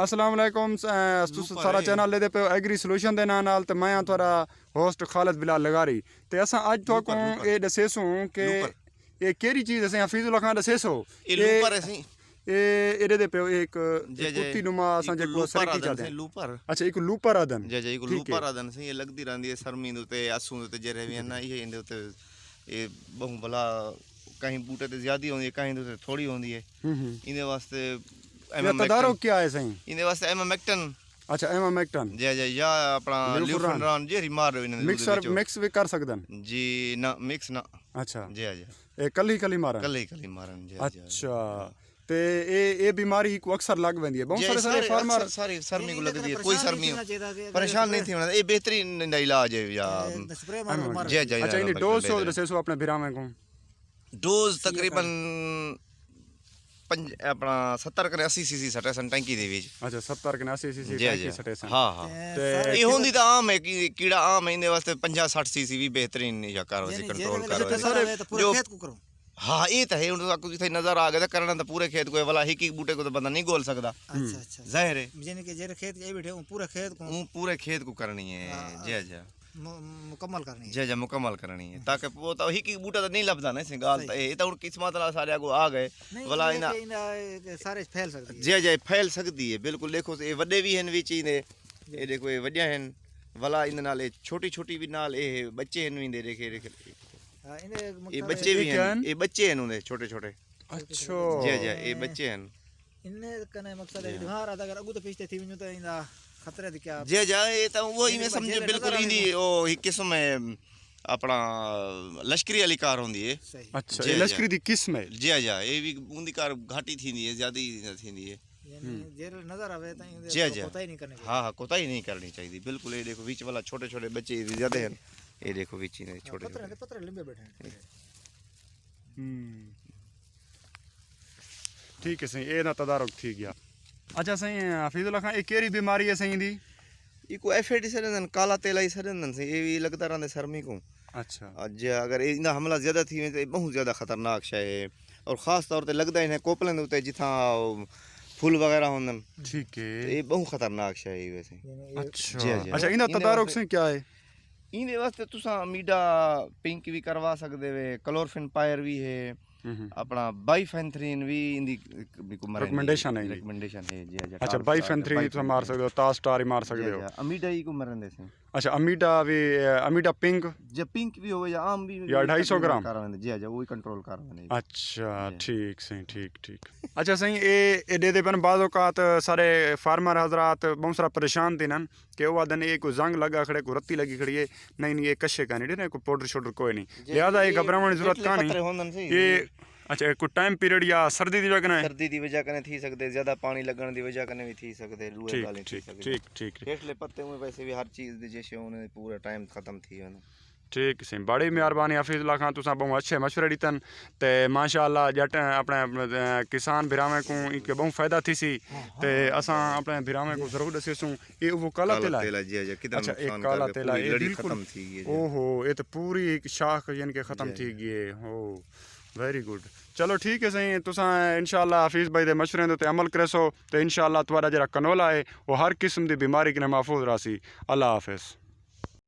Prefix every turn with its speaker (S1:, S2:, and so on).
S1: अस्सलाम वालेकुम सारा चैनल लेदे पे एग्री सोल्यूशन दे नाल ते मैं थोड़ा होस्ट खालिद बिलाल लगारी ते असां अज थोको ए दसेसो के ये केरी चीज असें हफीजुल्लाह खान दसेसो
S2: ये लूपर है सी
S1: ए एदे दे पे एक कुत्ती नुमा असां जेको सरकी चाहते हैं
S2: लूपर
S1: अच्छा एक लूपर आदन
S2: जे जे एक लूपर आदन सी ये लगदी रहंदी है सरमी दे ते आसू दे जे रहवी ना ये इंदे ते ये बहु भला कहीं बूटे ते ज्यादा होंदी है कहीं ते थोड़ी होंदी है इने वास्ते
S1: तदारो क्या है सही
S2: इने वास्ते एमामेक्टन
S1: अच्छा एमामेक्टन
S2: जे जे या अपना ल्यूफरन जे मार इने
S1: मिक्स भी कर सकदन
S2: जी ना मिक्स ना
S1: अच्छा
S2: जे जे
S1: ए कली मारन
S2: जे
S1: अच्छा ते ए बीमारी को अक्सर लग वेंदी है बहुत सारे फार्मर
S2: सारी सरमी को लगदी है कोई सरमी परेशान नहीं थी ये बेहतरीन इलाज है या जे जे
S1: अच्छा इने डोज सो दसेसो अपने बिरामे को
S2: डोज तकरीबन अपना 70 कने 80 सीसी सटेसन टंकी दे विच
S1: अच्छा 70 कने 80 सीसी टंकी सटेसन
S2: हां ते ये होंदी ता आम है कि कीड़ा आम है इने वास्ते 50 60 सीसी भी बेहतरीन या करो से कंट्रोल करो
S3: जो खेत को करो
S2: हाँ ये तो है उन आपको जिथे नजर आ गया करना तो पूरे खेत को वाला एक बूटे को तो बंदा नहीं गोल सकता
S3: अच्छा अच्छा
S2: जाहिर है
S3: यानी कि जेरे खेत ये बैठे
S2: पूरे खेत को करनी है जे जे
S3: मुकम्मल करनी है
S2: जे मुकम्मल करनी है ताकि वो तो एक बूटा तो नहीं लभदा ना सिंगाल तो ये तो किस्मत वाला सारे को आ गए वाला इना
S3: सारे फैल सकती है
S2: जे फैल सकती है बिल्कुल देखो ये वड्डे भी हैं विच इने ये देखो ये वड्डा हैं वाला इन नाल छोटी छोटी भी नाल ये बच्चे हैं इनदे देखे ये बच्चे भी हैं ये बच्चे हैं उनके छोटे छोटे
S1: अच्छा
S2: जे ये बच्चे हैं
S3: इनने कने मकसद है दिमाग अगर अगु तो पीछे थी विनु तो इंदा खतरे दी क्या
S2: जे ये तो वो ही मैं समझे बिल्कुल इंदी ओ एक किस्म है अपना लश्करी वाली कार होंदी है
S1: अच्छा ये लश्करी दी किस्म है
S2: जे ये भी उनदी कार घाटी थींदी है ज्यादा थींदी है
S3: यानी जेर नजर आवे तो कोताही नहीं करनी
S2: हां कोताही नहीं करनी चाहिए बिल्कुल ये देखो बीच वाला छोटे छोटे बच्चे ज्यादा हैं ये देखो बीच में छोटे
S3: पत्थर लंबे बैठे हैं
S1: ठीक है सही ए ना तदारुक थी गया अच्छा सही हफीजुल्लाह खान एक केरी बीमारी है सही दी
S2: इको एफएडी सरन काला तेला ही सरन से ये भी लगता रहंदे सरमी को
S1: अच्छा
S2: आज अगर इना हमला ज्यादा थी तो बहुत ज्यादा खतरनाक शय है और खास तौर पे लगदा है कोपलन उते जिथा फूल वगैरह होंदन
S1: ठीक है
S2: ये बहुत खतरनाक शय है वैसे
S1: अच्छा अच्छा इना तदारुक से क्या है
S2: इने वास्ते तुसा मीडा पिंक भी करवा सकदे वे क्लोरफिन पायर भी है अपना बाइफेंथ्रीन भी इंदी
S1: रिकमेंडेशन है जी अच्छा बाइफेंथ्रीन तो मार सकदे हो तास स्टार मार सकदे हो
S2: अमीडा ही को मरन देसे
S1: अच्छा अमीडा पिंक
S2: जे पिंक भी हो या आम भी
S1: या 250 ग्राम
S2: जी अच्छा वो ही कंट्रोल करवाने
S1: अच्छा ठीक सही ठीक अच्छा सही ए दे दे बन बाज़ औकात सारे फार्मर हजरात बहुत सारा परेशान थे नन कि वो दिन एक को जंग लगा खड़े को रत्ती लगी खड़ी है नहीं ये कशे का नहीं को पाउडर शोडर कोई नहीं लिहाजा ये घबराने की जरूरत का नहीं ये अच्छा कोई टाइम पीरियड या सर्दी दी वजह कने
S2: थी सकदे ज्यादा पानी लगन दी वजह कने भी थी सकदे लूए गाले थी सकदे
S1: ठीक
S2: हेठले पत्ते में वैसे भी हर चीज दे जैसे उन्हें पूरा टाइम खत्म थी वने
S1: ठीक सही बड़ी मेहरबानी हफीजुल्लाह खान तुसा बहुत अच्छे मशवरे दितन ते माशाअल्लाह जट अपने किसान भिरावे को इनके बहुत फायदा थी सी ते असा अपने भिरावे को जरूर दसेसू ये वो काला तेला अच्छा एक काला तेला ये बिल्कुल ओहो ये तो पूरी एक शाख यानी के खत्म थी गई हो वेरी गुड चलो ठीक है सही तुसा इंशाअल्लाह हफीज़ भाई दे मशवरे ते अमल करेसो तो इंशाअल्लाह तुम्हारा जरा कनोला है वो हर किस्म की बीमारी के महफूज रासी अल्लाह हाफिज़।